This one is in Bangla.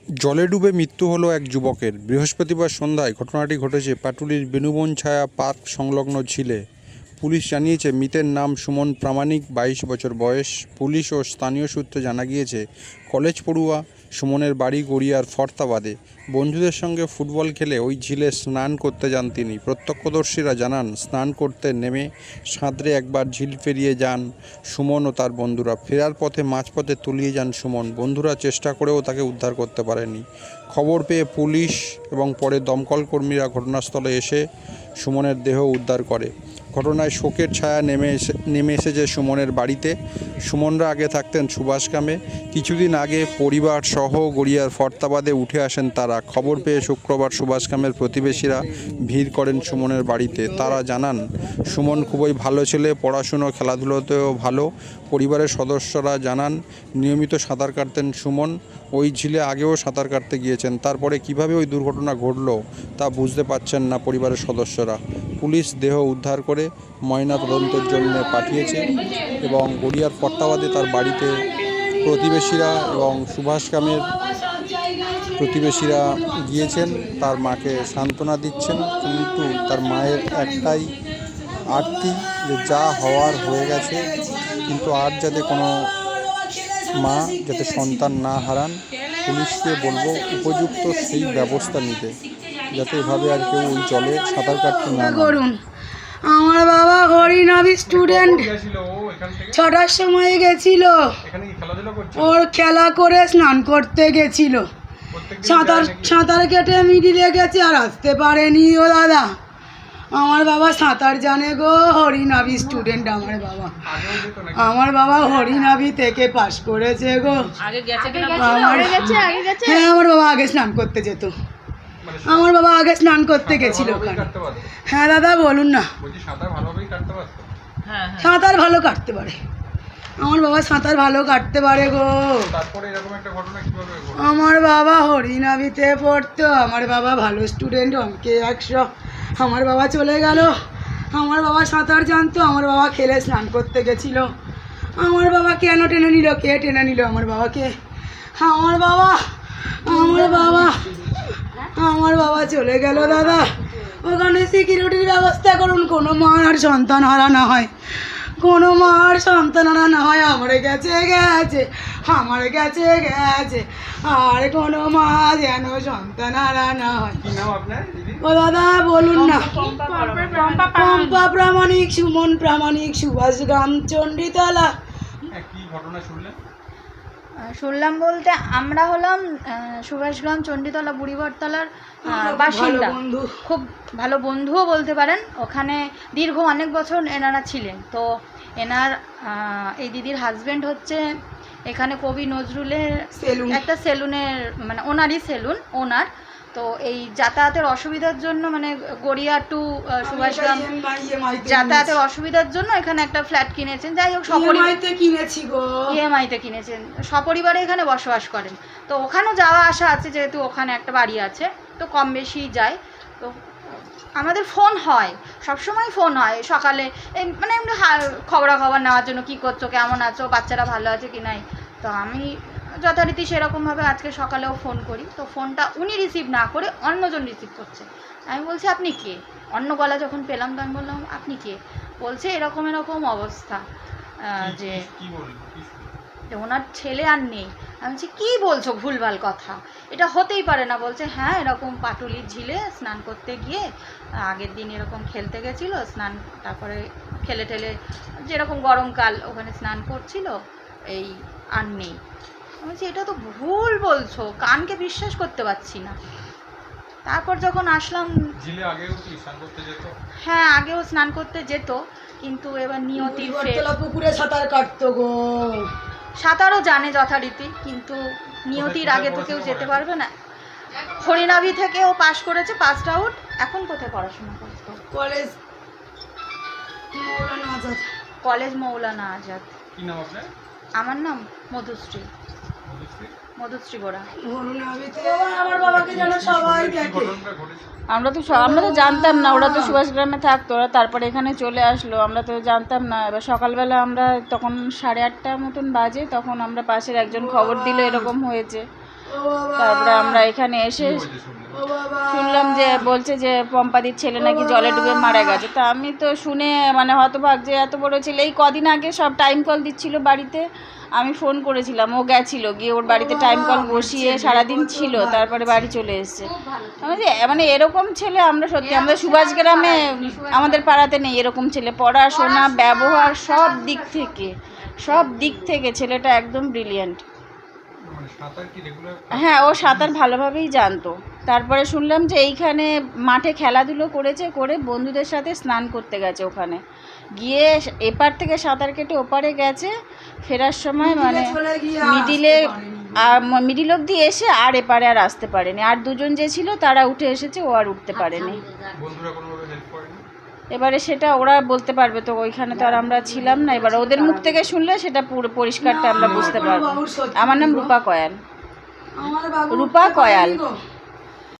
জলে ডুবে মৃত্যু হলো এক যুবকের। বৃহস্পতিবার সন্ধ্যায় ঘটনাটি ঘটেছে পাটুলির বেনুবনছায়া পার্ক সংলগ্ন ঝিলে। পুলিশ জানিয়েছে মৃতের নাম সুমন প্রামাণিক, 22 বছর বয়স। পুলিশ ও স্থানীয় সূত্রে জানা গিয়েছে কলেজ পড়ুয়া সুমনের বাড়ি গড়িয়ার ফর্তাবাদে। বন্ধুদের সঙ্গে ফুটবল খেলে ওই ঝিলে স্নান করতে যান তিনি। প্রত্যক্ষদর্শীরা জানান স্নান করতে নেমে সাঁতরে একবার ঝিল পেরিয়ে যান সুমন ও তার বন্ধুরা। ফেরার পথে মাঝপথে তলিয়ে যান সুমন। বন্ধুরা চেষ্টা করেও তাকে উদ্ধার করতে পারেনি। খবর পেয়ে পুলিশ এবং পরে দমকল কর্মীরা ঘটনাস্থলে এসে সুমনের দেহ উদ্ধার করে। ঘটনায় শোকের ছায়া নেমে এসেছে সুমনের বাড়িতে। সুমনরা আগে থাকতেন সুভাষগ্রামে। কিছুদিন আগে পরিবার সহ গড়িয়ার ফর্তাবাদে উঠে আসেন তারা। খবর পেয়ে শুক্রবার সুভাষগ্রামের প্রতিবেশীরা ভিড় করেন সুমনের বাড়িতে। তারা জানান সুমন খুবই ভালো ছেলে, পড়াশুনো খেলাধুলোতেও ভালো। পরিবারের সদস্যরা জানান নিয়মিত সাঁতার কাটতেন সুমন। ওই ঝিলে আগেও সাঁতার কাটতে গিয়েছেন। তারপরে কিভাবে ওই দুর্ঘটনা ঘটল তা বুঝতে পারছেন না পরিবারের সদস্যরা। পুলিশ দেহ উদ্ধার করে ময়না তদন্তের জন্য পাঠিয়েছে এবং গড়িয়ার ফর্তাবাদে তার বাড়িতে প্রতিবেশীরা এবং সুভাষগ্রামের প্রতিবেশীরা গিয়েছেন, তার মাকে সান্ত্বনা দিচ্ছেন। কিন্তু তার মায়ের একটাই আর্তি যে যা হওয়ার হয়ে গেছে, কিন্তু আর যাতে কোনো মা যাতে সন্তান না হারান। পুলিশকে বলবো উপযুক্ত সেই ব্যবস্থা নিতে, যাতে এভাবে আর কেউ ওই জলে সাঁতার কাটতে না করুন। আমার বাবা হরিনাভি স্টুডেন্ট 6টার সময় গেছিল, ওর খেলা করে স্নান করতে গেছিল। সাঁতার কেটে মিডিলে গেছে আর আসতে পারেনি ও দাদা। আমার বাবা সাঁতার জানে গো, হরিনাভি স্টুডেন্ট আমার বাবা হরিনাভি থেকে পাশ করেছে গো। হ্যাঁ, আমার বাবা আগে স্নান করতে যেত। আমার বাবা আগে স্নান করতে গেছিল। হ্যাঁ দাদা বলুন না। সাঁতার ভালো কাটতে পারে, আমার বাবা সাঁতার ভালো কাটতে পারে গো। আমার বাবা হরিনাভিতে পড়তো, আমার বাবা ভালো স্টুডেন্ট, অঙ্কে 100। আমার বাবা চলে গেল। আমার বাবা সাঁতার জানতো, আমার বাবা খেলে স্নান করতে গেছিল। আমার বাবা কেন টেনে নিল, কে টেনে নিল আমার বাবাকে? আমার বাবা আমার বাবা চলে গেল দাদা। ওখানে সিকিউরিটির ব্যবস্থা করুন, কোনো মা আর সন্তান হারা না হয়, কোনো মা আর সন্তান হারা না হয়। আমার গেছে আর কোনো মা যেন সন্তান হারা না হয়। ও দাদা বলুন না। পম্পা প্রামাণিক, সুমন প্রামাণিক, সুভাষগ্রাম চণ্ডীতলা। শুনলাম বলতে আমরা হলাম সুভাষগ্রাম চণ্ডীতলা বুড়িবরতলার বাসিন্দা, খুব ভালো বন্ধুও বলতে পারেন। ওখানে দীর্ঘ অনেক বছর এনারা ছিলেন। তো এনার এই দিদির হাজব্যান্ড হচ্ছে এখানে কবি নজরুলের একটা সেলুনের, মানে ওনারই সেলুন ওনার। তো এই যাতায়াতের অসুবিধার জন্য, মানে গড়িয়া টু সুভাষগ্রাম যাতায়াতের অসুবিধার জন্য এখানে একটা ফ্ল্যাট কিনেছেন। যাই হোক, ইএমআইতে কিনেছেন, সপরিবারে এখানে বসবাস করেন। তো ওখানেও যাওয়া আসা আছে, যেহেতু ওখানে একটা বাড়ি আছে, তো কম বেশি যায়। তো আমাদের ফোন হয়, সবসময় ফোন হয় সকালে, এই মানে এমনি খবরাখবর নেওয়ার জন্য, কী করছো, কেমন আছো, বাচ্চারা ভালো আছে কি নাই। তো আমি যথারীতি সেরকমভাবে আজকে সকালেও ফোন করি। তো ফোনটা উনি রিসিভ না করে অন্যজন রিসিভ করছে। আমি বলছি আপনি কে? অন্য গলা যখন পেলাম তো আমি বললাম আপনি কে? বলছে এরকম অবস্থা, যে ওনার ছেলে আর নেই। আমি বলছি কী বলছো, ভুলভাল কথা, এটা হতেই পারে না। বলছে হ্যাঁ, এরকম পাটুলির ঝিলে স্নান করতে গিয়ে আগের দিন এরকম খেলতে গেছিলো, স্নান তারপরে খেলে টেলে, যেরকম গরমকাল ওখানে স্নান করছিল, এই আর নেই। আমি বলছি এটা তো ভুল বলছো, কানকে বিশ্বাস করতে পারছি না। তারপর যখন আসলাম, হ্যাঁ আগেও স্নান করতে যেত, কিন্তু এবার নিয়তি পুকুরে সাঁতার কাটতো গো। সাঁতারও জানে যথারীতি, কিন্তু নিয়তির আগে তো কেউ যেতে পারবে না। হরিনাভি থেকেও পাশ করেছে, পাসড আউট। এখন কোথায় পড়াশোনা করতো? কলেজ মৌলানা আজাদ। আমার নাম মধুশ্রী বোরা। আমরা তো জানতাম না, ওরা তো সুভাষগ্রামে থাকতো, ওরা তারপরে এখানে চলে আসলো, আমরা তো জানতাম না। এবার সকালবেলা আমরা তখন 8:30 মতন বাজে, তখন আমরা পাশের একজন খবর দিল এরকম হয়েছে। তারপরে আমরা এখানে এসে শুনলাম যে বলছে যে পম্পাদির ছেলে নাকি জলে ডুবে মারা গেছে। তা আমি তো শুনে মানে হতবাক যে এত বড় ছেলে। এই কদিন আগে সব টাইম কল দিচ্ছিল বাড়িতে, আমি ফোন করেছিলাম, ও গেছিলো, গিয়ে ওর বাড়িতে টাইম কল বসিয়ে সারাদিন ছিল, তারপরে বাড়ি চলে এসছে। মানে এরকম ছেলে আমরা সত্যি, আমাদের সুভাষ গ্রামে আমাদের পাড়াতে নেই এরকম ছেলে। পড়াশোনা, ব্যবহার, সব দিক থেকে ছেলেটা একদম ব্রিলিয়েন্ট। হ্যাঁ, ও সাঁতার ভালোভাবেই জানতো। তারপরে শুনলাম যে এইখানে মাঠে খেলাধুলো করেছে, করে বন্ধুদের সাথে স্নান করতে গেছে, ওখানে গিয়ে এপার থেকে সাঁতার কেটে ওপারে গেছে, ফেরার সময় মানে মিডিল অবধি এসে আর এপারে আর আসতে পারেনি। আর দুজন যে ছিল তারা উঠে এসেছে, ও আর উঠতে পারেনি। এবারে সেটা ওরা বলতে পারবে, তো ওইখানে তো আর আমরা ছিলাম না। এবার ওদের মুখ থেকে শুনলে সেটা পুরো পরিষ্কারটা আমরা বুঝতে পারবো। আমার নাম রূপা কয়াল।